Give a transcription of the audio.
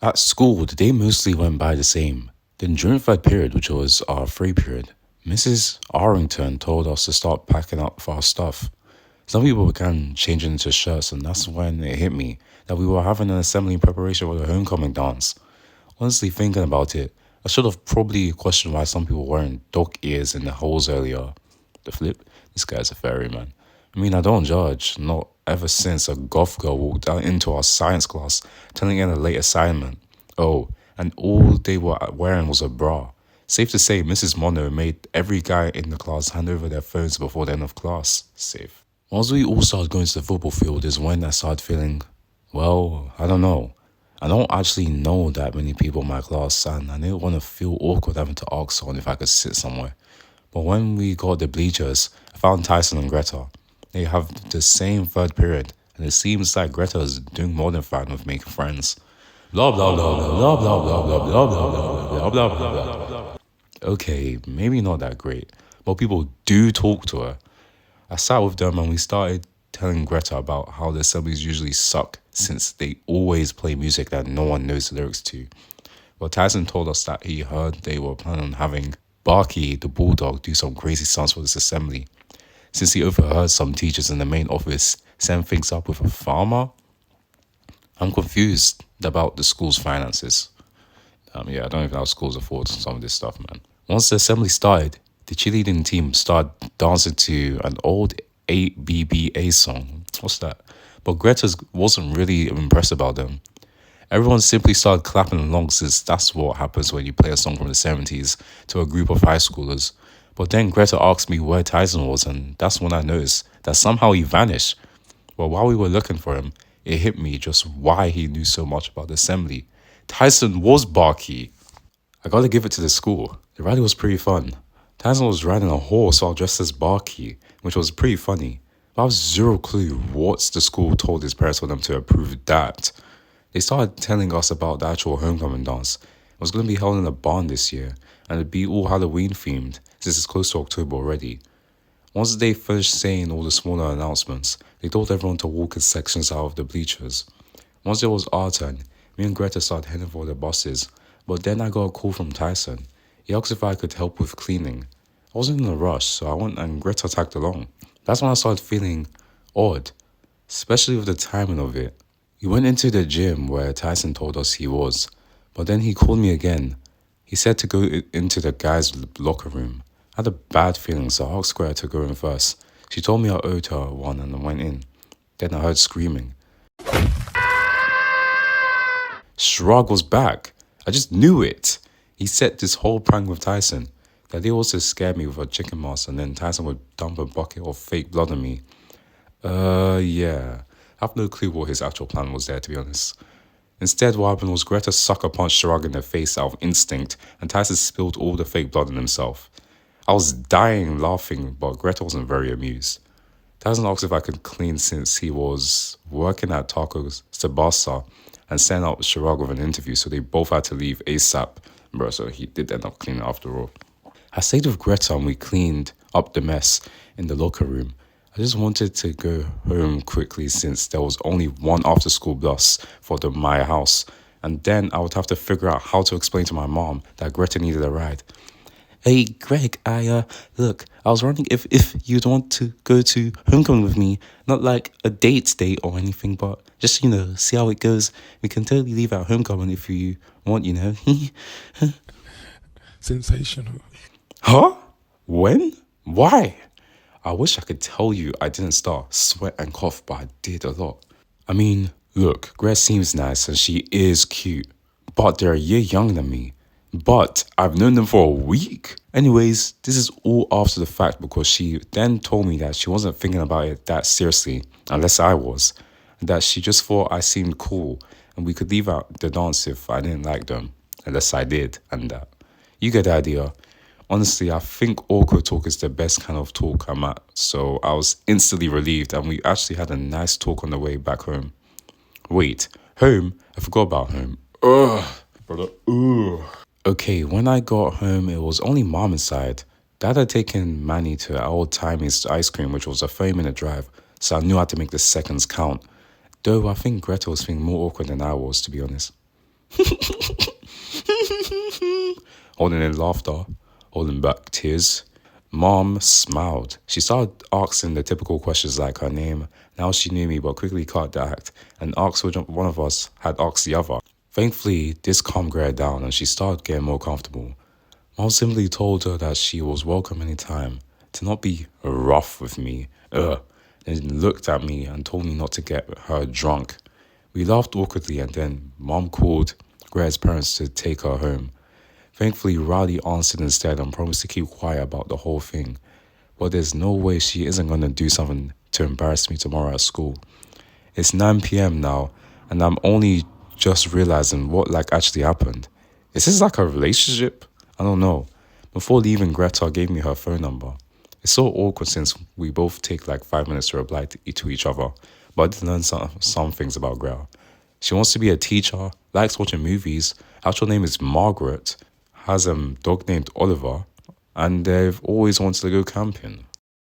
At school, the day mostly went by the same. Then during third period, which was our free period, Mrs. Arrington told us to start packing up for our stuff. Some people began changing into shirts, and that's when it hit me that we were having an assembly in preparation for the homecoming dance. Honestly, thinking about it, I should have probably questioned why some people wearing dog ears in the holes earlier. The flip? This guy's a fairy, man. I mean, I don't judge, not ever since a goth girl walked out into our science class telling in a late assignment. Oh, and all they were wearing was a bra. Safe to say, Mrs. Mono made every guy in the class hand over their phones before the end of class. Safe. Once we all started going to the football field is when I started feeling, well, I don't know. I don't actually know that many people in my class, and I didn't want to feel awkward having to ask someone if I could sit somewhere. But when we got the bleachers, I found Tyson and Greta. They have the same third period, and it seems like Greta is doing more than fine with making friends. Blah blah blah blah blah blah blah blah blah blah blah blah blah blah. Okay, maybe not that great, but people do talk to her. I sat with them and we started telling Greta about how the assemblies usually suck since they always play music that no one knows the lyrics to. Well, Tyson told us that he heard they were planning on having Barky, the bulldog, do some crazy stunts for this assembly. Since he overheard some teachers in the main office send things up with a farmer, I'm confused about the school's finances. Yeah, I don't even know how schools afford some of this stuff, man. Once the assembly started, the cheerleading team started dancing to an old ABBA song. What's that? But Greta wasn't really impressed about them. Everyone simply started clapping along since that's what happens when you play a song from the 70s to a group of high schoolers. But then Greta asked me where Tyson was, and that's when I noticed that somehow he vanished. Well, while we were looking for him, it hit me just why he knew so much about the assembly. Tyson was Barky. I gotta give it to the school. The rally was pretty fun. Tyson was riding a horse while dressed as Barky, which was pretty funny. But I have zero clue what the school told his parents for them to approve that. They started telling us about the actual homecoming dance. It was going to be held in a barn this year, and it'd be all Halloween themed, since it's close to October already. Once they finished saying all the smaller announcements, they told everyone to walk in sections out of the bleachers. Once it was our turn, me and Greta started heading for the buses, but then I got a call from Tyson. He asked if I could help with cleaning. I wasn't in a rush, so I went and Greta tagged along. That's when I started feeling odd, especially with the timing of it. We went into the gym where Tyson told us he was, but then he called me again. He said to go into the guys' locker room. I had a bad feeling, so I asked Greta to go in first. She told me I owed her one and I went in. Then I heard screaming. Shrug was back. I just knew it. He set this whole prank with Tyson. That they also scared me with a chicken mask and then Tyson would dump a bucket of fake blood on me. Yeah. I have no clue what his actual plan was there, to be honest. Instead, what happened was Greta sucker punched Shrug in the face out of instinct and Tyson spilled all the fake blood on himself. I was dying laughing, but Greta wasn't very amused. Tyson asked if I could clean since he was working at Taco Sabasa and sent out Shrug with an interview, so they both had to leave ASAP. Bro, so he did end up cleaning after all. I stayed with Greta and we cleaned up the mess in the locker room. I just wanted to go home quickly since there was only one after school bus for my house. And then I would have to figure out how to explain to my mom that Greta needed a ride. Hey, Greg, look, I was wondering if you'd want to go to homecoming with me. Not like a date or anything, but just, see how it goes. We can totally leave at homecoming if you want, Sensational. Huh? When? Why? I wish I could tell you I didn't start sweat and cough, but I did a lot. I mean, look, Greg seems nice and she is cute, but they're a year younger than me. But I've known them for a week. Anyways, this is all after the fact because she then told me that she wasn't thinking about it that seriously, unless I was, and that she just thought I seemed cool and we could leave out the dance if I didn't like them, unless I did, and that. You get the idea. Honestly, I think awkward talk is the best kind of talk I'm at, so I was instantly relieved and we actually had a nice talk on the way back home. Wait, home? I forgot about home. Ugh, brother, ugh. Okay, when I got home, it was only mom inside. Dad had taken Manny to our old Timmy's ice cream, which was a 30-minute drive, so I knew I had to make the seconds count. Though I think Greta was feeling more awkward than I was, to be honest. Holding in laughter, holding back tears. Mom smiled. She started asking the typical questions like her name. Now she knew me, but quickly cut the act and asked which one of us had asked the other. Thankfully, this calmed her down and she started getting more comfortable. Mom simply told her that she was welcome anytime, to not be rough with me. Then looked at me and told me not to get her drunk. We laughed awkwardly and then Mom called Greta's parents to take her home. Thankfully, Riley answered instead and promised to keep quiet about the whole thing. But there's no way she isn't going to do something to embarrass me tomorrow at school. It's 9 p.m. now, and I'm only just realizing what actually happened. Is this like a relationship? I don't know. Before leaving, Greta gave me her phone number. It's so awkward since we both take 5 minutes to reply to each other, but I did learn some things about Greta. She wants to be a teacher, likes watching movies, actual name is Margaret, has a dog named Oliver, and they've always wanted to go camping.